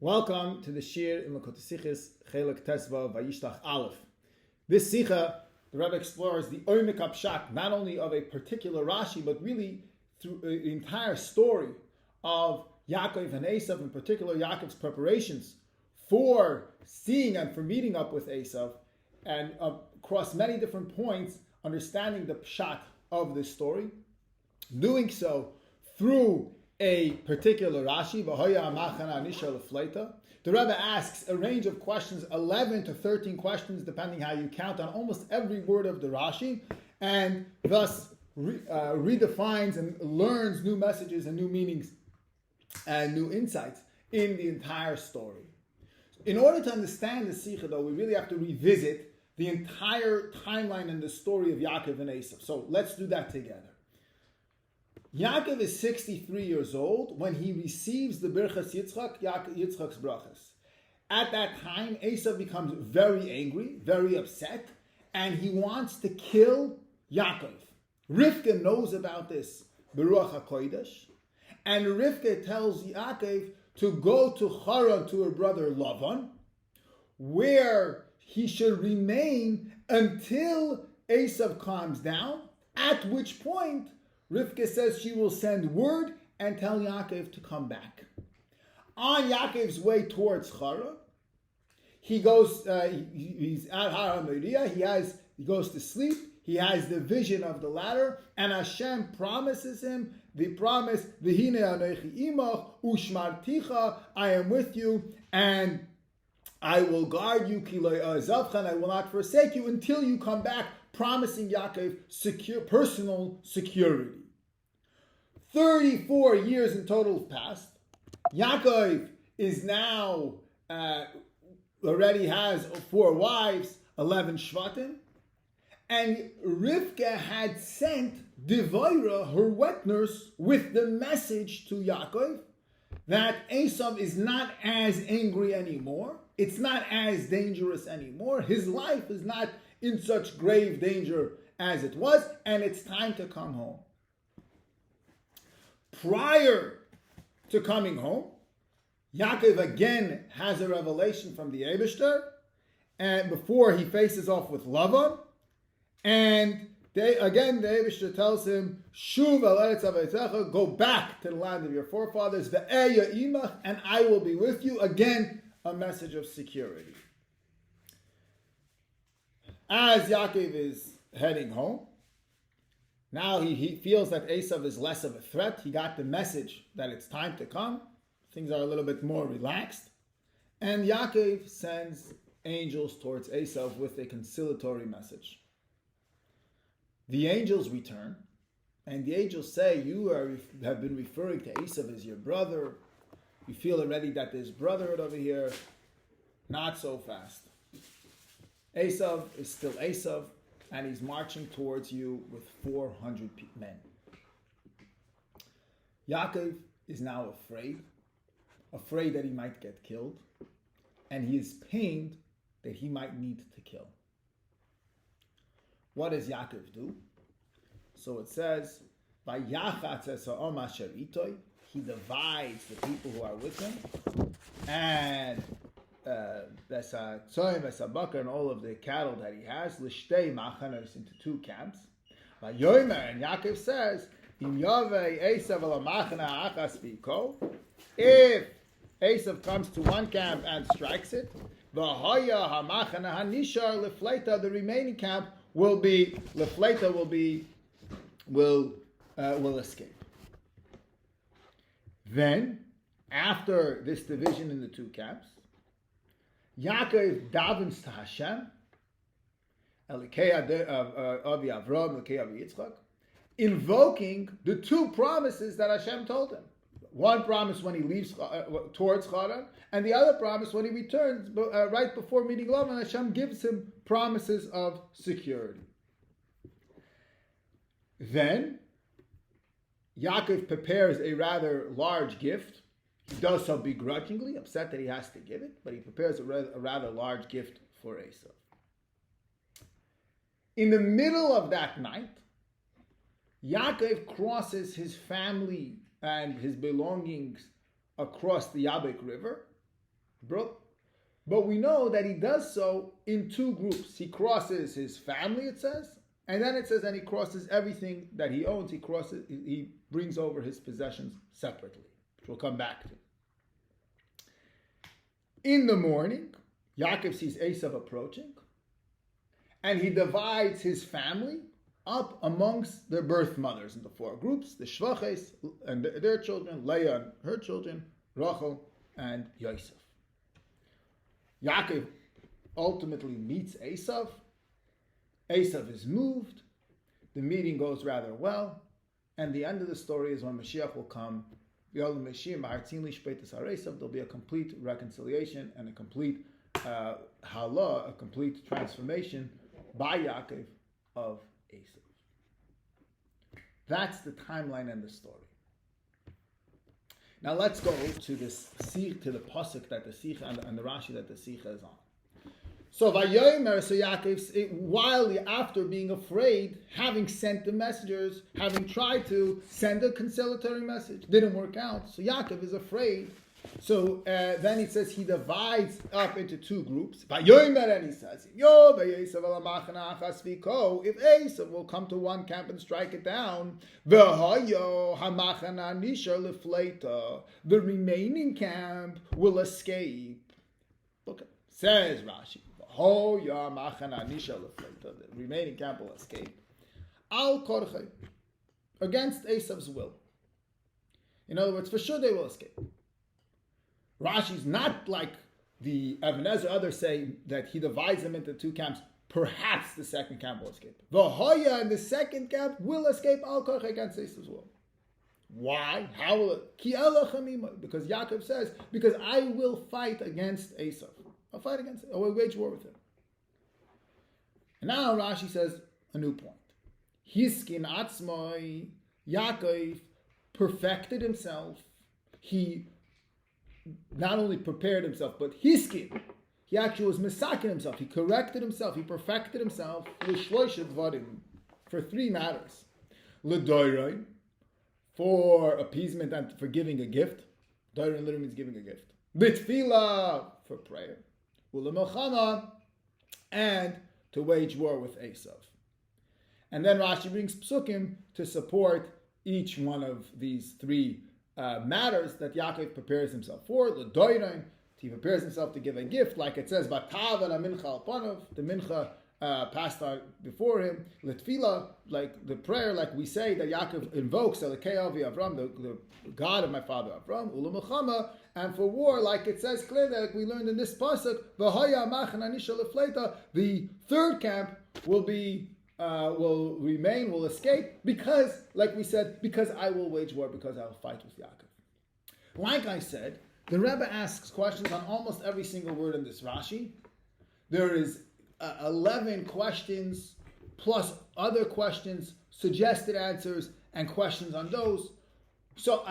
Welcome to the Shir in Lakotasichis Chelek Tesva Vayishlach Aleph. This Sicha, the Rebbe explores the Oymik Pshat, not only of a particular Rashi, but really through the entire story of Yakov and Eisav, in particular Yakov's preparations for seeing and for meeting up with Eisav, and across many different points, understanding the Pshat of this story, doing so through a particular Rashi. The Rebbe asks a range of questions, 11 to 13 questions, depending how you count, on almost every word of the Rashi, and thus redefines and learns new messages and new meanings and new insights in the entire story. In order to understand the Sikha, though, we really have to revisit the entire timeline and the story of Yakov and Eisav. So let's do that together. Yakov is 63 years old when he receives the Birchas Yitzchak's brachas. At that time, Eisav becomes very angry, very upset, and he wants to kill Yakov. Rivka knows about this, Beruach HaKodesh, and Rivka tells Yakov to go to Haran to her brother Lavan, where he should remain until Eisav calms down, at which point Rivka says she will send word and tell Yakov to come back. On Yaakov's way towards Haran, he goes. He's at Haran Moriah. He goes to sleep. He has the vision of the ladder, and Hashem promises him the promise: "V'hine anochi imach ushmarticha." I am with you, and I will guard you. Ki lo azavcha, I will not forsake you until you come back. Promising Yaakov personal security. 34 years in total have passed. Yaakov is now already has 4 wives, 11 shvatim, and Rivka had sent Devaira, her wet nurse, with the message to Yaakov that Eisav is not as angry anymore. It's not as dangerous anymore. His life is not in such grave danger as it was, and it's time to come home. Prior to coming home, Yaakov again has a revelation from the Eibishter, and before he faces off with Lavan, and the Eibishter tells him, "Shuv el eretz aveisecha, go back to the land of your forefathers, ve'eya imach, and I will be with you." Again, a message of security. As Yaakov is heading home, now he feels that Eisav is less of a threat. He got the message that it's time to come. Things are a little bit more relaxed. And Yaakov sends angels towards Eisav with a conciliatory message. The angels return, and the angels say, "You have been referring to Eisav as your brother. You feel already that there's brotherhood over here. Not so fast. Eisav is still Eisav, and he's marching towards you with 400 men." Yaakov is now afraid that he might get killed, and he is pained that he might need to kill. What does Yaakov do? So it says, "Vayachatz es ha'om asher itoi." He divides the people who are with him, and and all of the cattle that he has, lishtei machanos, into 2 camps. Vayomer, and Yaakov says, "Im yavei Eisav el machana achas v'iko." If Eisav comes to one camp and strikes it, v'haya hamachana hanishar lefleita, the remaining camp will be lefleita, will escape. Then, after this division in the 2 camps, Yaakov davens to Hashem, Elikei Avi Avram, Elikei Avi Yitzchak, invoking the 2 promises that Hashem told him. One promise when he leaves towards Haran, and the other promise when he returns, right before meeting Lavan. Hashem gives him promises of security. Then Yaakov prepares a rather large gift. He does so begrudgingly, upset that he has to give it, but he prepares a rather large gift for Eisav. In the middle of that night, Yaakov crosses his family and his belongings across the Yabok River, But we know that he does so in two groups. He crosses his family, it says, and then it says, and he crosses everything that he owns. He brings over his possessions separately, which we'll come back to. In the morning, Yaakov sees Eisav approaching, and he divides his family up amongst their birth mothers into four groups: the Shvaches and their children, Leah and her children, Rachel and Yosef. Yaakov ultimately meets Eisav. Eisav is moved. The meeting goes rather well. And the end of the story is when Mashiach will come. There'll be a complete reconciliation and a complete halah, a complete transformation by Yaakov of Eisav. That's the timeline and the story. Now let's go to the pasuk that the Sikha and the Rashi that the Sikha is on. So Vayomer, so Yaakov, while after being afraid, having sent the messengers, having tried to send a conciliatory message, didn't work out. So Yaakov is afraid. So then he says he divides up into two groups. Vayomer, and he says, Yo, Vayishav alamachana achasviko. If Eisav will come to one camp and strike it down, v'hayo hamachana nishar lefleita. The remaining camp will escape. Look, says Rashi. The remaining camp will escape. Al korche, against Eisav's will. In other words, for sure they will escape. Rashi's not like the Ebenezer. Others say that he divides them into two camps. Perhaps the second camp will escape. The Hoya and the second camp will escape al korche against Eisav's will. Why? How will it? Because Yaakov says, because I will fight against Eisav. I'll fight against it. I will wage war with him. And now Rashi says a new point. Hiskin atzmoi, Yaakov perfected himself. He not only prepared himself, but hiskin. He actually was misakin himself. He corrected himself. He perfected himself for three matters. L'doirai, for appeasement and for giving a gift. Doirai literally means giving a gift. B'tfila, for prayer. U'lemilchama, and to wage war with Eisav. And then Rashi brings psukim to support each one of these three matters that Yaakov prepares himself for. L'doirai, he prepares himself to give a gift, like it says, Batav and mincha al panav, the mincha passed out before him. L'tfila, like the prayer, like we say that Yaakov invokes Elokei Avi Avram, the God of my father Avram. U'lemilchama, and for war, like it says clearly, like we learned in this pasuk, v'haya machana nisha lefleita, the third camp will remain, will escape, because, like we said, because I will wage war, because I will fight with Yaakov. Like I said, the Rebbe asks questions on almost every single word in this Rashi. There is 11 questions, plus other questions, suggested answers, and questions on those. So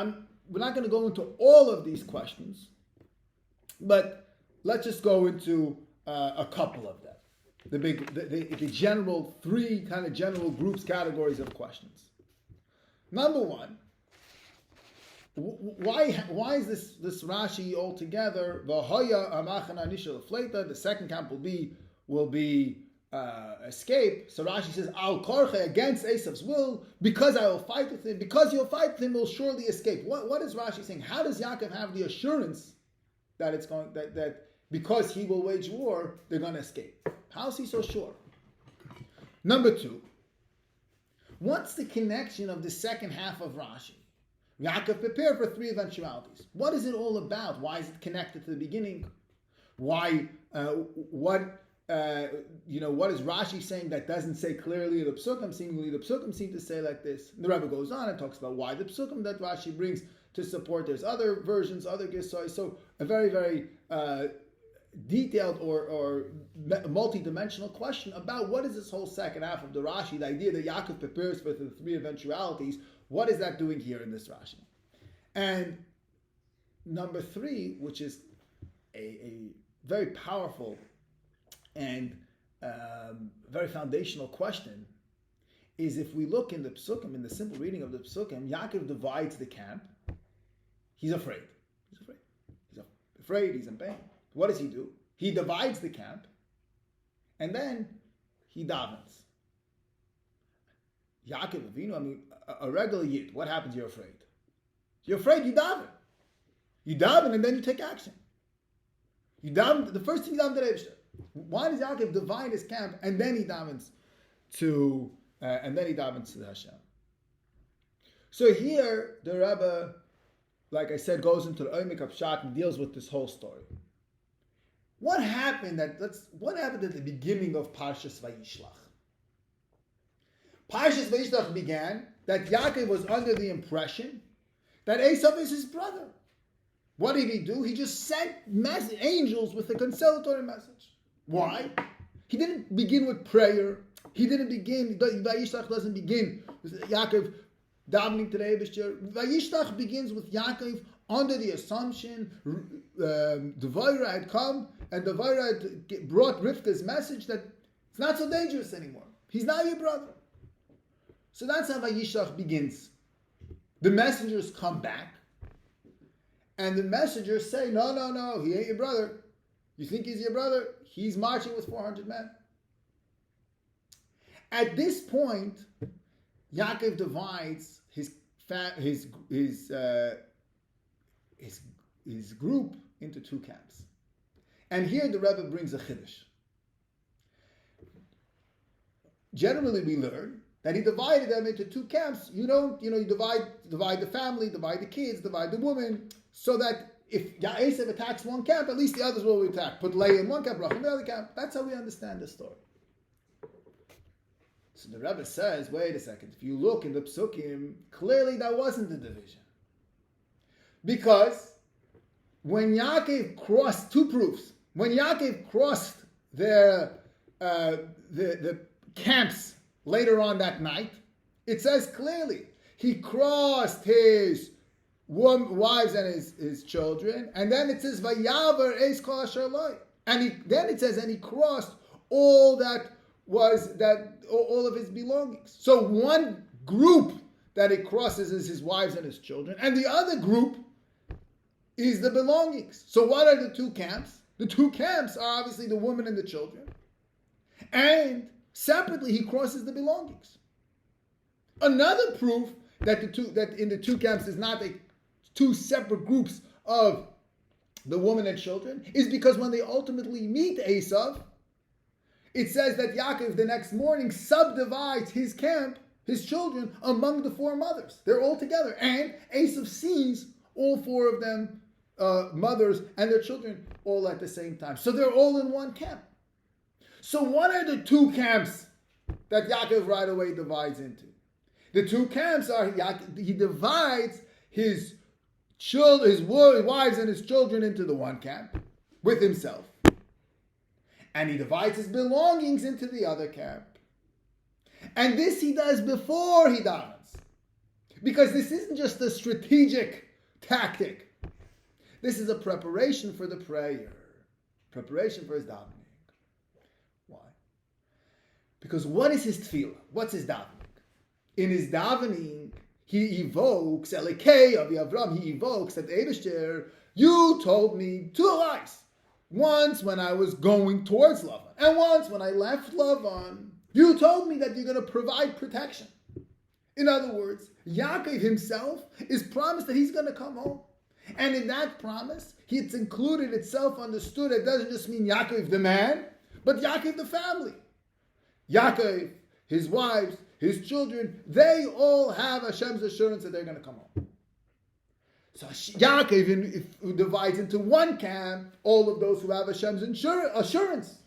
we're not going to go into all of these questions, but let's just go into a couple of them. The general three kind of general groups, categories of questions. Number one, why is this Rashi altogether? The second camp will be escape. So Rashi says, Al korche, against Eisav's will, because I will fight with him. Because you'll fight with him, will surely escape. What is Rashi saying? How does Yaakov have the assurance that it's going that because he will wage war, they're going to escape? How is he so sure? Number two, what's the connection of the second half of Rashi? Yaakov prepared for three eventualities. What is it all about? Why is it connected to the beginning? Why? What is Rashi saying that doesn't say clearly the psukim? Seemingly the psukim seem to say like this. The Rabbi goes on and talks about why the psukim that Rashi brings to support. There's other versions, other gisois. So a very, very detailed or multi-dimensional question about what is this whole second half of the Rashi, the idea that Yaakov prepares for the three eventualities. What is that doing here in this Rashi? And number three, which is a very powerful and very foundational question, is if we look in the Psukim, in the simple reading of the Psukim, Yaakov divides the camp. He's afraid. He's afraid. He's in pain. what does he do? He divides the camp, and then he davens. Yaakov Avinu, a regular Yid, what happens? You're afraid. You're afraid, you daven. You daven, and then you take action. You daven, the first thing you daven to Eibishter. Why does Yaakov divide his camp, and then he davens to the Hashem? So here, the Rebbe, like I said, goes into the Oymik Pshat and deals with this whole story. What happened at the beginning of Parshas Vayishlach? Parshas Vayishlach began that Yaakov was under the impression that Eisav is his brother. What did he do? He just sent angels with a consolatory message. Why? He didn't begin with prayer. Vayishlach doesn't begin with Yaakov davening to the Eibishter. Vayishlach begins with Yaakov under the assumption Devorah had come and Devorah had brought Rivka's message that it's not so dangerous anymore. He's not your brother. So that's how Vayishlach begins. The messengers come back, and the messengers say, no, he ain't your brother. You think he's your brother? He's marching with 400 men. At this point, Yaakov divides his group into two camps. And here the Rebbe brings a chiddush. Generally, we learn that he divided them into two camps. You divide the family, divide the kids, divide the women, so that if Eisav attacks one camp, at least the others will attack. Put Leah in one camp, Rachel in the other camp. That's how we understand the story. So the Rebbe says, wait a second, if you look in the Psukim, clearly that wasn't the division. Because when Yaakov crossed, two proofs, when Yaakov crossed the camps later on that night, it says clearly, he crossed his wives and his children, and then it says, Vayavar eis kol asher lo. Then it says, and he crossed all of his belongings. So one group that he crosses is his wives and his children, and the other group is the belongings. So what are the two camps? The two camps are obviously the women and the children, and separately he crosses the belongings. Another proof that in the two camps is not two separate groups of the women and children is because when they ultimately meet Eisav, it says that Yaakov the next morning subdivides his camp, his children, among the four mothers. They're all together. And Eisav sees all four of them, mothers and their children, all at the same time. So they're all in one camp. So what are the two camps that Yaakov right away divides into? The two camps are, he divides his wives and his children into the one camp with himself. And he divides his belongings into the other camp. And this he does before he davens. Because this isn't just a strategic tactic. This is a preparation for the prayer. Preparation for his davening. Why? Because what is his tefillah? What's his davening? In his davening, he evokes, Chelek of Avram, he evokes that Eibishter, you told me two lies. Once when I was going towards Lavan, and once when I left Lavan, you told me that you're going to provide protection. In other words, Yaakov himself is promised that he's going to come home. And in that promise, it's included, it's self-understood. It doesn't just mean Yaakov the man, but Yaakov the family. Yaakov, his wives, his children, they all have Hashem's assurance that they're going to come home. So Yaakov divides into one camp all of those who have Hashem's assurance.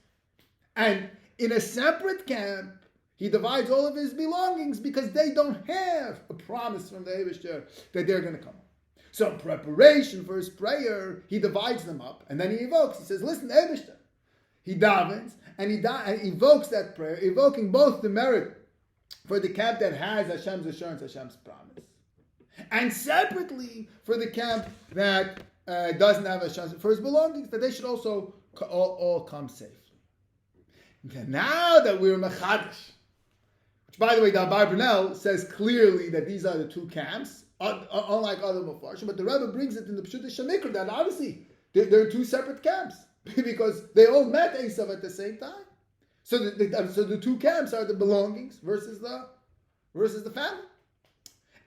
And in a separate camp, he divides all of his belongings because they don't have a promise from the Eibishter that they're going to come home. So in preparation for his prayer, he divides them up and then he evokes. He says, listen, Eibishter. He davens and he evokes that prayer, evoking both the merit for the camp that has Hashem's assurance, Hashem's promise. And separately for the camp that doesn't have Hashem's, for his belongings, that they should also all come safely. Now that we're Mechadish, which by the way, the Abar Brunel says clearly that these are the two camps, unlike other Mefarshim, but the Rebbe brings it in the Pshuta Shemikra that obviously they're two separate camps. because they all met Eisav at the same time. So the two camps are the belongings versus the family.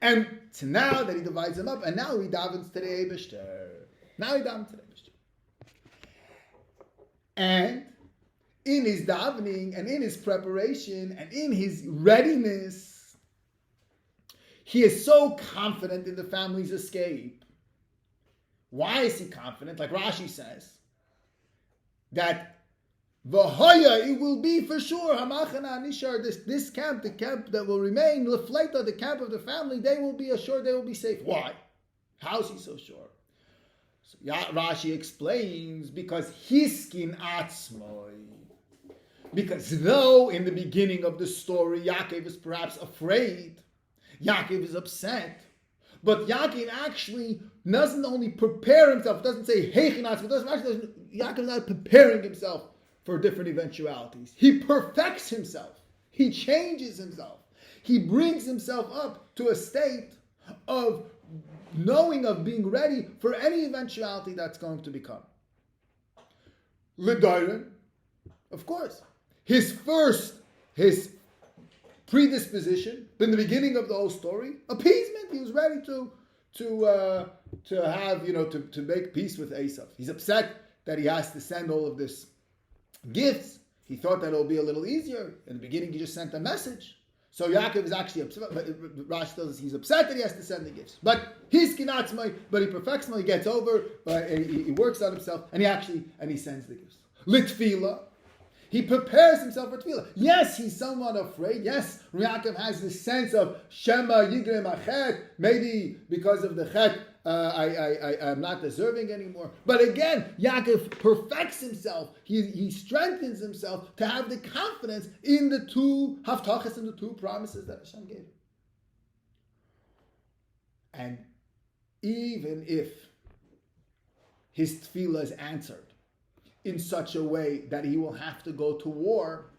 And so now that he divides them up, and now he davens to the Eibishter. And in his davening and in his preparation and in his readiness, he is so confident in the family's escape. Why is he confident? Like Rashi says, that V'hoya, it will be for sure, Hamachana Nishar, this camp, the camp that will remain, Lefleita, the camp of the family, they will be assured, they will be safe. Why? How is he so sure? So Rashi explains, because Hiskin Atzmoi. Because though in the beginning of the story, Yakov is perhaps afraid, Yakov is upset, but Yakov actually doesn't only prepare himself, doesn't say, Yakov is not preparing himself for different eventualities. He perfects himself. He changes himself. He brings himself up to a state of knowing, of being ready for any eventuality that's going to become. L'dairen, of course. His predisposition, in the beginning of the whole story, appeasement. He was ready to make peace with Eisav. He's upset that he has to send all of this gifts. He thought that it'll be a little easier. In the beginning, he just sent a message. So Yakov is actually upset. But Rashi tells us he's upset that he has to send the gifts. But he's kinatzmai, but he perfects them. He gets over. He works on himself, and he sends the gifts. Litfila. He prepares himself for tefillah. Yes, he's somewhat afraid. Yes, Yaakov has this sense of Shema Yigre Machet. Maybe because of the Chet, I'm not deserving anymore. But again, Yaakov perfects himself. He strengthens himself to have the confidence in the two haftachas and the two promises that Hashem gave. And even if his tefillah is answered in such a way that he will have to go to war,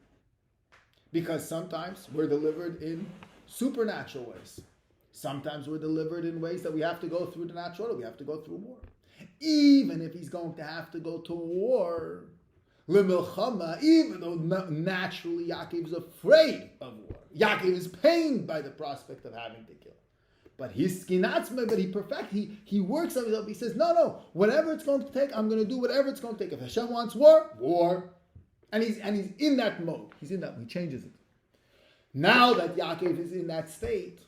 because sometimes we're delivered in supernatural ways. Sometimes we're delivered in ways that we have to go through the natural, we have to go through war. Even if he's going to have to go to war, l'milchama, even though naturally Yaakov is afraid of war, Yaakov is pained by the prospect of having to kill. But he works on himself. He says, no, whatever it's going to take, I'm going to do whatever it's going to take. If Hashem wants war. And he's in that mode. He's in that mode. He changes it. Now that Yaakov is in that state,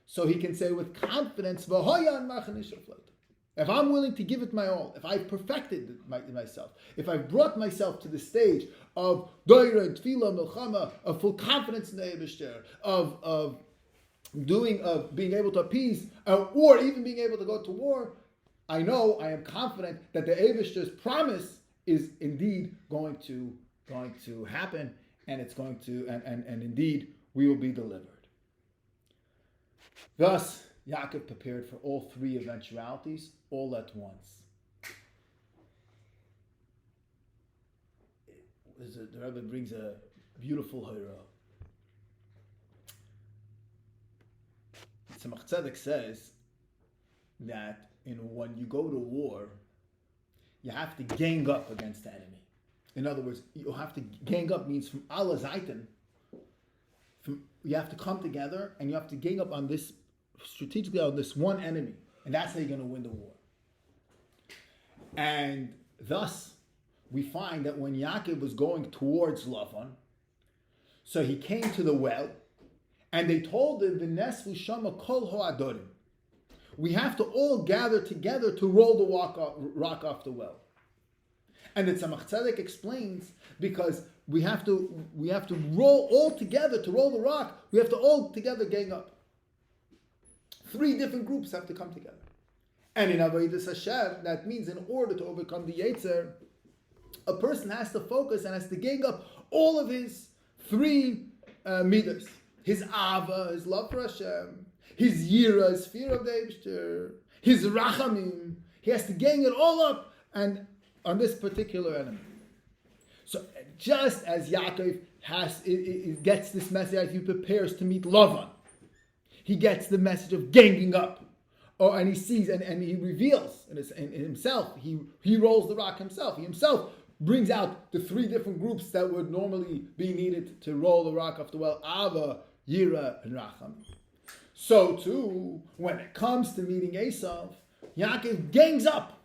so he can say with confidence, if I'm willing to give it my all, if I've perfected myself, if I've brought myself to the stage of doira, tefillah, milchama, of full confidence in the Eibishter, of being able to appease, or even being able to go to war, I am confident that the Eibishter's promise is indeed going to happen, and it's going to, and indeed we will be delivered. Thus, Yaakov prepared for all three eventualities all at once. The Rabbi brings a beautiful Horav. Tzemach Tzedek says that when you go to war, you have to gang up against the enemy. In other words, you have to gang up means from Allah Zaitan. You have to come together and you have to gang up on this, strategically on this one enemy. And that's how you're going to win the war. And thus, we find that when Yaakov was going towards Lavan, so he came to the well, and they told him, "V'nesvu shama kol ho'adorim." We have to all gather together to roll the rock off the well. And the Tzemach Tzedek explains, because we have to roll all together to roll the rock. We have to all together gang up. 3 different groups have to come together. And in Avodas Hashem, that means in order to overcome the Yetzer, a person has to focus and has to gang up all of his 3 midas. His Ava, his love for Hashem, his Yira, his fear of the Eibishter, his Rachamim. He has to gang it all up and on this particular enemy. So just as Yaakov gets this message as he prepares to meet Lavan, he gets the message of ganging up. And he sees and he reveals in himself. He rolls the rock himself. He himself brings out the three different groups that would normally be needed to roll the rock off the well: Ava, Yira, and Racham. So too, when it comes to meeting Eisav, Yaakov gangs up.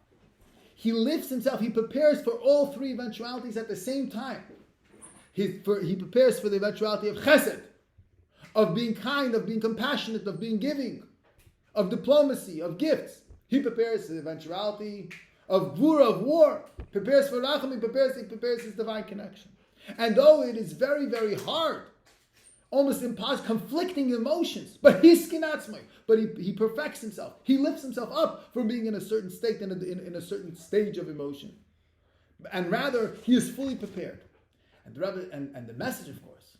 He lifts himself. He prepares for all three eventualities at the same time. He prepares for the eventuality of chesed, of being kind, of being compassionate, of being giving, of diplomacy, of gifts. He prepares for the eventuality of gvura, of war. Prepares for racham. He prepares his divine connection. And though it is very, very hard, almost impossible, conflicting emotions, but he perfects himself. He lifts himself up from being in a certain state, in a certain stage of emotion. And rather, he is fully prepared. And the Rabbi, and the message, of course,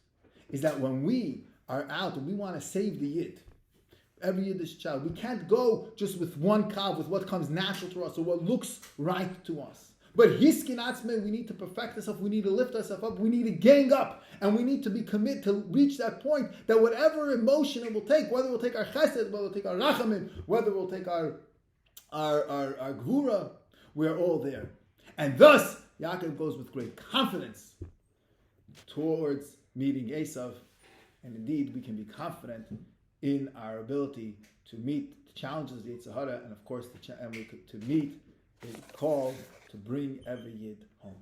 is that when we are out and we want to save the Yid, every Yiddish child, we can't go just with one kav, with what comes natural to us or what looks right to us. But hiskin atzmei, we need to perfect ourselves, we need to lift ourselves up, we need to gang up, and we need to be committed to reach that point that whatever emotion it will take, whether we'll take our chesed, whether we'll take our rachamim, whether we'll take our gvura, we're all there. And thus, Yaakov goes with great confidence towards meeting Eisav, and indeed we can be confident in our ability to meet the challenges of the Yetzer Hara, and of course to meet his call to bring every Yid home.